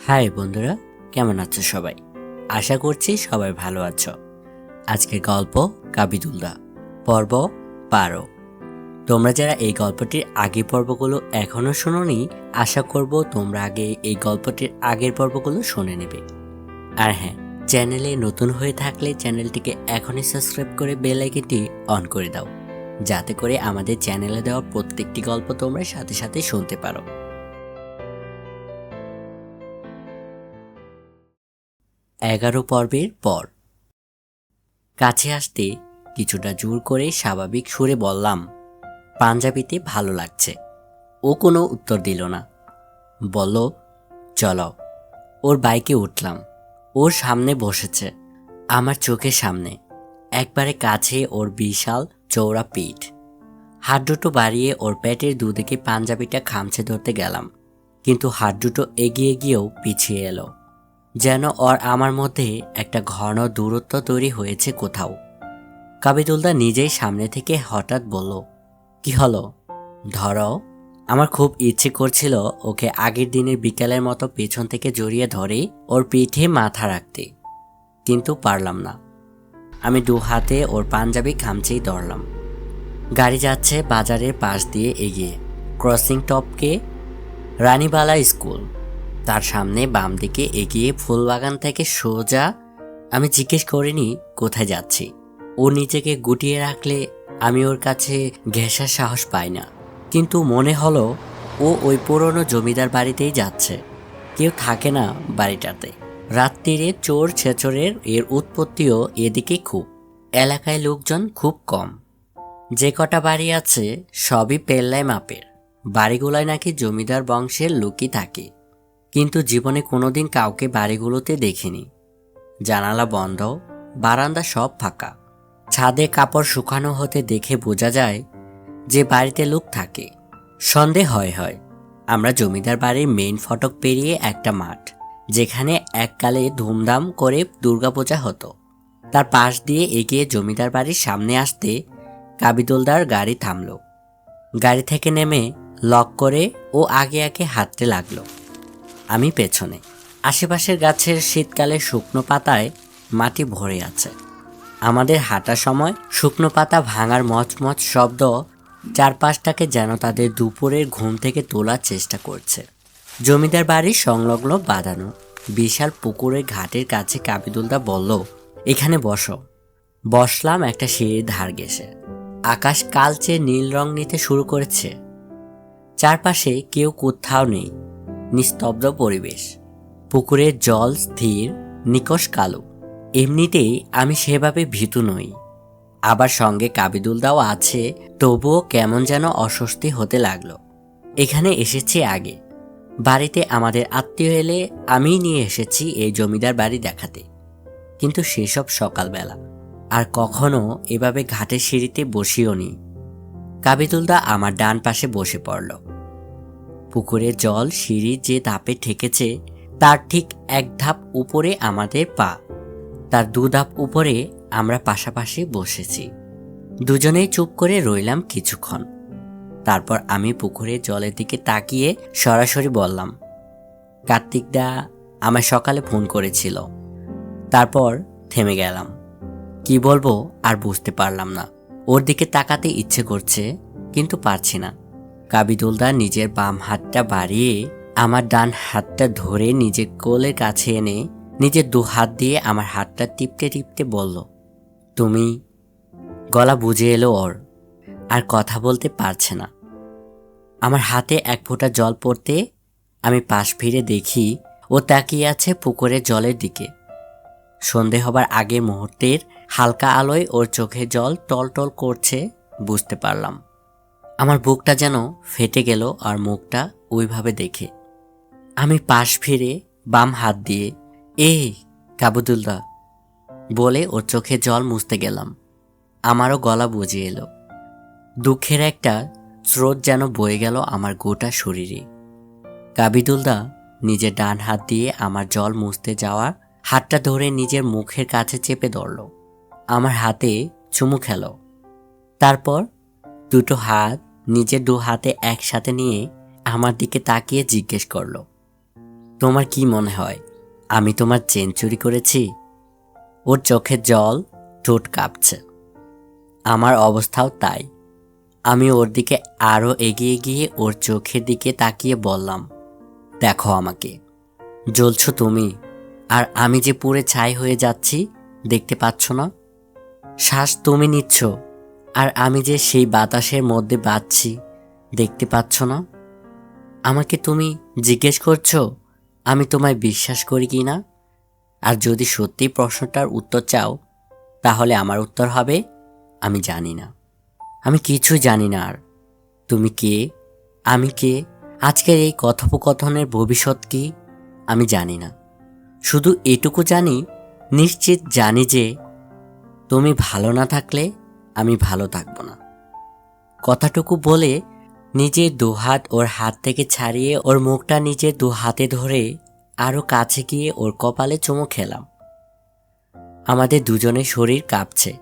High বন্ধুরা, কেমন আছো সবাই? আশা করছি সবাই ভালো আছো। আজকের গল্প কাবিদুল্লাহ, পর্ব 12। তোমরা যারা এই গল্পটির আগের পর্বগুলো এখনো শোনোনি, আশা করব তোমরা আগে এই গল্পটির আগের পর্বগুলো শুনে নেবে। আর হ্যাঁ, চ্যানেলে নতুন হয়ে থাকলে চ্যানেলটিকে এখনই সাবস্ক্রাইব করে বেল আইকনটি অন করে দাও, যাতে করে আমাদের চ্যানেলে দেওয়া প্রত্যেকটি গল্প তোমরা সাথে সাথে শুনতে পারো। 11 পর্বের পর কাছে আসতে কিছুটা জোর করে স্বাভাবিক সুরে বললাম, পাঞ্জাবিতে ভালো লাগছে। ও কোনো উত্তর দিল না। বলল, চলো। ওর বাইকে উঠলাম। ওর সামনে বসেছে, আমার চোখের সামনে, একবারে কাছে ওর বিশাল চওড়া পিঠ। হাত দুটো বাড়িয়ে ওর পেটের দুদিকে পাঞ্জাবিটা খামচে ধরতে গেলাম, কিন্তু হাত দুটো এগিয়ে গিয়েও পিছিয়ে এলো, যেন ওর আমার মধ্যে একটা ঘন দূরত্ব তৈরি হয়েছে কোথাও। কাবিদুল্লাহ নিজেই সামনে থেকে হঠাৎ বলল, কি হলো, ধরো। আমার খুব ইচ্ছে করছিল ওকে আগের দিনের বিকেলের মতো পেছন থেকে জড়িয়ে ধরে ওর পিঠে মাথা রাখতে, কিন্তু পারলাম না। আমি দু হাতে ওর পাঞ্জাবি খামচেই ধরলাম। গাড়ি যাচ্ছে বাজারের পাশ দিয়ে এগিয়ে, ক্রসিং টপকে রানীবালা স্কুল, তার সামনে বাম দিকে এগিয়ে ফুলবাগান থেকে সোজা। আমি জিজ্ঞেস করিনি কোথায় যাচ্ছি। ও নিজেকে গুটিয়ে রাখলে আমি ওর কাছে ঘেঁষার সাহস পাই না, কিন্তু মনে হলো ও ওই পুরনো জমিদার বাড়িতেই যাচ্ছে। কেউ থাকে না বাড়িটাতে। রাত্রিরে চোর ছেচরের এর উৎপত্তিও এদিকে খুব। এলাকায় লোকজন খুব কম। যে কটা বাড়ি আছে সবই পেল্লায় মাপের। বাড়িগুলোয় নাকি জমিদার বংশের লোকই থাকে, কিন্তু জীবনে কোনোদিন কাউকে বাড়িগুলোতে দেখিনি। জানালা বন্ধ, বারান্দা সব ফাঁকা। ছাদে কাপড় শুকানো হতে দেখে বোঝা যায় যে বাড়িতে লোক থাকে। সন্দেহ হয় আমরা জমিদার বাড়ির মেইন ফটক পেরিয়ে একটা মাঠ, যেখানে এককালে ধুমধাম করে দুর্গাপূজা হতো, তার পাশ দিয়ে এগিয়ে জমিদার বাড়ির সামনে আসতে কাবিদুলদার গাড়ি থামল। গাড়ি থেকে নেমে লক করে ও আগে আগে হাঁটতে লাগলো, আমি পেছনে। আশেপাশের গাছের শীতকালে শুকনো পাতায় মাটি ভরে আছে। আমাদের হাঁটার সময় শুকনো পাতা ভাঙার মচমচ শব্দ চারপাশটাকে যেন তাদের দুপুরের ঘুম থেকে তোলার চেষ্টা করছে। জমিদার বাড়ির সংলগ্ন বাঁধানো বিশাল পুকুরের ঘাটের কাছে কাবিদুলদা বলল, এখানে বসো। বসলাম একটা সিঁড়ির ধার ঘেঁষে। আকাশ কালচে নীল রং নিতে শুরু করেছে। চারপাশে কেউ কোথাও নেই, নিস্তব্ধ পরিবেশ। পুকুরের জল স্থির, নিকষ কালো। এমনিতেই আমি সেভাবে ভীতু নই, আবার সঙ্গে কাবিদুলদাও আছে, তবুও কেমন যেন অস্বস্তি হতে লাগলো। এখানে এসেছি আগে, বাড়িতে আমাদের আত্মীয় এলে আমিই নিয়ে এসেছি এই জমিদার বাড়ি দেখাতে, কিন্তু সেসব সকালবেলা। আর কখনো এভাবে ঘাটের সিঁড়িতে বসিও নি। কাবিদুলদা আমার ডান পাশে বসে পড়ল। পুকুরের জল সিঁড়ির যে ধাপে ঠেকেছে তার ঠিক এক ধাপ উপরে আমাদের পা, তার দু ধাপ উপরে আমরা পাশাপাশি বসেছি। দুজনেই চুপ করে রইলাম কিছুক্ষণ। তারপর আমি পুকুরের জলের দিকে তাকিয়ে সরাসরি বললাম, কার্তিকদা আমায় সকালে ফোন করেছিল। তারপর থেমে গেলাম। কি বলবো আর বুঝতে পারলাম না। ওর দিকে তাকাতে ইচ্ছে করছে, কিন্তু পারছি না। কাবিদুলদা নিজের বাম হাতটা বাড়িয়ে আমার ডান হাতটা ধরে নিজের কোলের কাছে এনে নিজের দু হাত দিয়ে আমার হাতটা টিপতে টিপতে বলল, তুমি। গলা বুঝে এলো ওর, আর কথা বলতে পারছে না। আমার হাতে এক ফোঁটা জল পড়তে আমি পাশ ফিরে দেখি ও তাকিয়ে আছে পুকুরের জলের দিকে। সন্ধে হবার আগে মুহূর্তের হালকা আলোয় ওর চোখে জল টলটল করছে, বুঝতে পারলাম। আমার বুকটা যেন ফেটে গেল আর মুখটা ওইভাবে দেখে। আমি পাশ ফিরে বাম হাত দিয়ে, এই কাবিদুলদা বলে ওর চোখে জল মুছতে গেলাম। আমারও গলা বুঝে এলো। দুঃখের একটা স্রোত যেন বয়ে গেল আমার গোটা শরীরে। কাবিদুলদা নিজের ডান হাত দিয়ে আমার জল মুছতে যাওয়া হাতটা ধরে নিজের মুখের কাছে চেপে ধরল, আমার হাতে চুমু খেল। তারপর দুটো হাত নিজের দু হাতে একসাথে নিয়ে আমার দিকে তাকিয়ে জিজ্ঞেস করল, তোমার কি মনে হয় আমি তোমার চেন চুরি করেছি? ওর চোখের জল, ঠোঁট কাঁপছে। আমার অবস্থাও তাই। আমি ওর দিকে আরো এগিয়ে গিয়ে ওর চোখের দিকে তাকিয়ে বললাম, দেখো আমাকে, জ্বলছো তুমি, আর আমি যে পুড়ে ছাই হয়ে যাচ্ছি, দেখতে পাচ্ছ না? শ্বাস তুমি নিচ্ছ, আর আমি যে সেই বাতাসের মধ্যে বাজছি, দেখতে পাচ্ছ না? আমাকে তুমি জিজ্ঞেস করছো আমি তোমায় বিশ্বাস করি কি না? আর যদি সত্যি প্রশ্নটার উত্তর চাও, তাহলে আমার উত্তর হবে আমি জানি না। আমি কিছুই জানি না। আর তুমি কে, আমি কে, আজকের এই কথোপকথনের ভবিষ্যৎ কি, আমি জানি না। শুধু এটুকু জানি, নিশ্চিত জানি যে তুমি ভালো না থাকলে আমি ভালো থাকবো না। কথাটুকু বলে নিজের দুহাত ওর হাত থেকে ছাড়িয়ে ওর মুখটা নিজের দু হাতে ধরে আরো কাছে গিয়ে ওর কপালে চুমু খেলাম। আমাদের দুজনের শরীর কাঁপছে।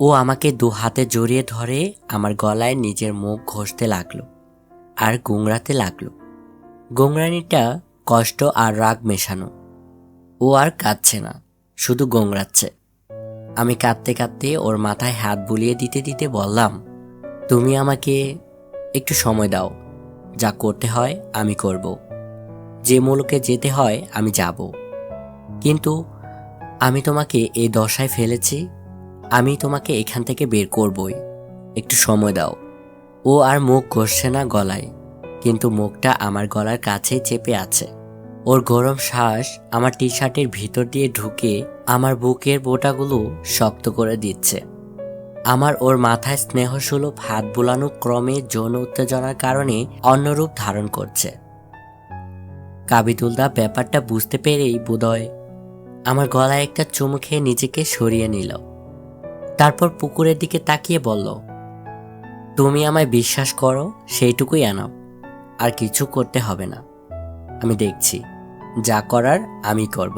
ও আমাকে দু হাতে জড়িয়ে ধরে আমার গলায় নিজের মুখ ঘষতে লাগলো আর গুংরাতে লাগলো। গোংরানিটা কষ্ট আর রাগ মেশানো। ও আর কাঁদছে না, শুধু গোংরাচ্ছে। আমি কাঁদতে কাঁদতে ওর মাথায় হাত বুলিয়ে দিতে দিতে বললাম, তুমি আমাকে একটু সময় দাও। যা করতে হয় আমি করব, যে মুলুকে যেতে হয় আমি যাব, কিন্তু আমি তোমাকে এই দশায় ফেলেছি, আমি তোমাকে এখান থেকে বের করবই। একটু সময় দাও। ও আর মুখ ঘষছে না গলায়, কিন্তু মুখটা আমার গলার কাছেই চেপে আছে। ওর গরম শ্বাস আমার টি শার্টের ভিতর দিয়ে ঢুকে আমার বুকের বোটাগুলো শক্ত করে দিচ্ছে। আমার ওর মাথায় স্নেহসুলভ হাত বুলানো ক্রমে যৌন উত্তেজনার কারণে অন্য রূপ ধারণ করছে। কাবিদুলদা ব্যাপারটা বুঝতে পেরেই বোধহয় আমার গলায় একটা চুমু খেয়ে নিজেকে সরিয়ে নিল। তারপর পুকুরের দিকে তাকিয়ে বলল, তুমি আমায় বিশ্বাস করো, সেইটুকুই আনাও, আর কিছু করতে হবে না। আমি দেখছি, যা করার আমি করব।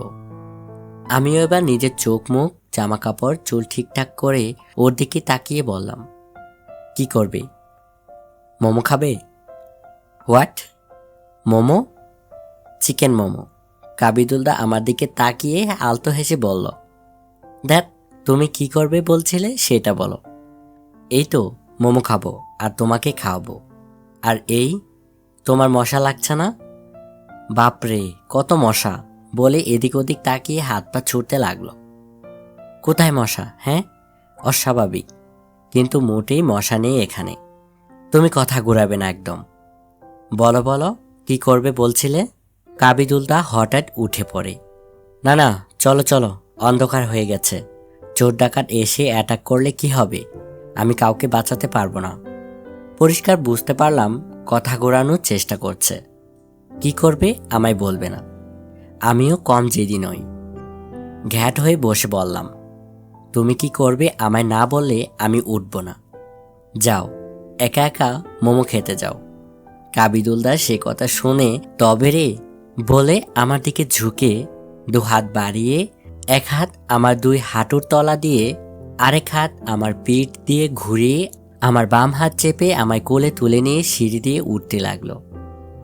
আমিও এবার নিজের চোখ মুখ জামা কাপড় চুল ঠিকঠাক করে ওর দিকে তাকিয়ে বললাম, কি করবে? মোমো খাবে? হোয়াট? মোমো? চিকেন মোমো। কাবিদুলদা আমার দিকে তাকিয়ে আলতো হেসে বলল, দেখ, তুমি কি করবে বলছিলে সেটা বলো। এই তো মোমো খাবো আর তোমাকে খাওয়াবো। আর এই, তোমার মশা লাগছে না? বাপরে কত মশা, বলে এদিক ওদিক তাকিয়ে হাত পা ছুটতে লাগলো। কোথায় মশা? হ্যাঁ, অস্বাভাবিক, কিন্তু মোটেই মশা নেই এখানে। তুমি কথা ঘুরাবে না একদম। বলো বলো, কি করবে বলছিলে? কাবিদুলদা হঠাৎ উঠে পড়ে, না না, চলো চলো, অন্ধকার হয়ে গেছে। চোর ডাকাত এসে অ্যাটাক করলে কি হবে? আমি কাউকে বাঁচাতে পারবো না। পরিষ্কার বুঝতে পারলাম কথা ঘোরানোর চেষ্টা করছে। কি করবে আমায় বলবে না। আমিও কম জেদি নই। ঘ্যাট হয়ে বসে বললাম, তুমি কি করবে আমায় না বললে আমি উঠব না। যাও, একা একা মোমো খেতে যাও। কাবিদুলদা সে কথা শুনে তবে রে বলে আমার দিকে ঝুঁকে দু হাত বাড়িয়ে এক হাত আমার দুই হাঁটুর তলা দিয়ে আরেক হাত আমার পিঠ দিয়ে ঘুরিয়ে আমার বাম হাত চেপে আমায় কোলে তুলে নিয়ে সিঁড়ি দিয়ে উঠতে লাগলো।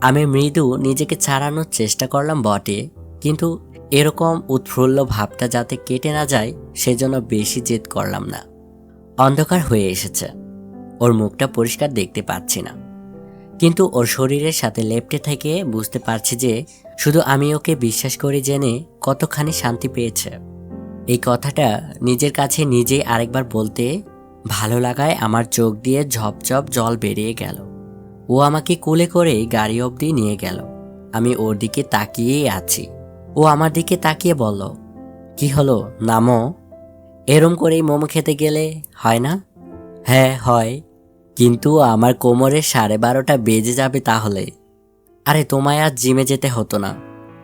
আমি মৃদু নিজেকে ছাড়ানোর চেষ্টা করলাম বটে, কিন্তু এরকম উৎফুল্ল ভাবটা যাতে কেটে না যায় সেজন্য বেশি জেদ করলাম না। অন্ধকার হয়ে এসেছে, ওর মুখটা পরিষ্কার দেখতে পাচ্ছি না, কিন্তু ওর শরীরের সাথে লেপ্টে থেকে বুঝতে পারছি যে শুধু আমি ওকে বিশ্বাস করি জেনে কতখানি শান্তি পেয়েছে। এই কথাটা নিজের কাছে নিজেই আরেকবার বলতে ভালো লাগায় আমার চোখ দিয়ে ঝপঝপ জল বেরিয়ে গেল। ও আমাকে কোলে করে গাড়ি অবধি নিয়ে গেল। আমি ওর দিকে তাকিয়েই আছি। ও আমার দিকে তাকিয়ে বলল, কি হলো, নামো। এরম করেই মোমো খেতে গেলে হয় না? হ্যাঁ হয়, কিন্তু আমার কোমরের 12:30 বেজে যাবে তাহলে। আরে তোমায় আজ জিমে যেতে হতো না,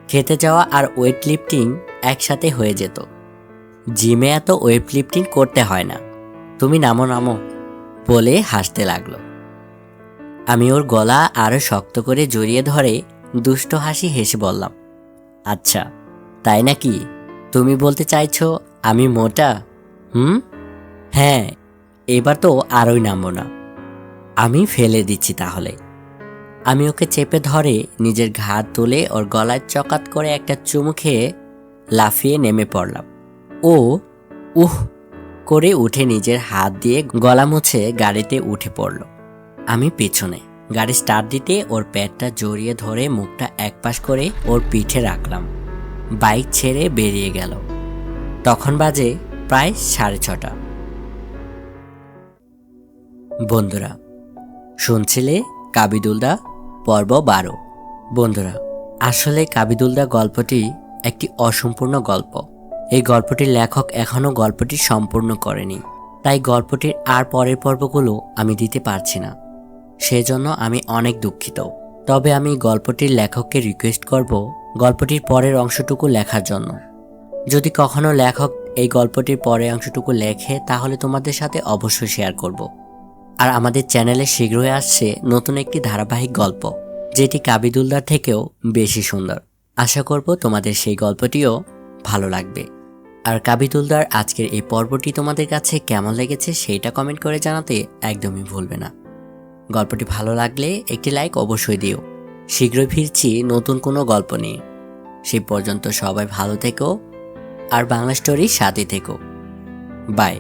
খেতে যাওয়া আর ওয়েট লিফটিং একসাথে হয়ে যেত। জিমে এত ওয়েট লিফটিং করতে হয় না, তুমি নামো নামো, বলে হাসতে লাগলো। আমি ওর গলা আরো শক্ত করে জড়িয়ে ধরে দুষ্ট হাসি হেসে বললাম, আচ্ছা তাই নাকি? তুমি বলতে চাইছো আমি মোটা? হ্যাঁ, এবার তো আরোই নামবো না। আমি ফেলে দিচ্ছি তাহলে। আমি ওকে চেপে ধরে নিজের ঘাড় তুলে ওর গলায় চকাত করে একটা চুমু খেয়ে লাফিয়ে নেমে পড়লাম। ও উহ করে উঠে নিজের হাত দিয়ে গলা মুছে গাড়িতে উঠে পড়ল। আমি পেছনে গাড়ি স্টার্ট দিতে ওর পেটটা জড়িয়ে ধরে মুখটা একপাশ করে ওর পিঠে রাখলাম। বাইক ছেড়ে বেরিয়ে গেল। তখন বাজে প্রায় 6:30। বন্ধুরা, শুনছিলে কাবিদুলদা পর্ব 12। বন্ধুরা, আসলে কাবিদুলদা গল্পটি একটি অসম্পূর্ণ গল্প। এই গল্পটির লেখক এখনও গল্পটি সম্পূর্ণ করেনি, তাই গল্পটির আর পরের পর্বগুলো আমি দিতে পারছি না। সেজন্য আমি অনেক দুঃখিত। তবে আমি গল্পটির লেখককে রিকোয়েস্ট করব গল্পটির পরের অংশটুকু লেখার জন্য। যদি কখনো লেখক এই গল্পটির পরের অংশটুকু লেখে তাহলে তোমাদের সাথে অবশ্যই শেয়ার করব। আর আমাদের চ্যানেলে শীঘ্রই আসছে নতুন একটি ধারাবাহিক গল্প, যেটি কাবিদুলদার থেকেও বেশি সুন্দর। আশা করব তোমাদের সেই গল্পটিও ভালো লাগবে। আর কাবিদুলদার আজকের এই পর্বটি তোমাদের কাছে কেমন লেগেছে সেইটা কমেন্ট করে জানাতে একদমই ভুলবে না। গল্পটি ভালো লাগলে একটি লাইক অবশ্যই দিও। শীঘ্রই ফিরছি নতুন কোনো গল্প নিয়ে। সেই পর্যন্ত সবাই ভালো থেকো আর বাংলা স্টোরির সাথে থেকো। বাই।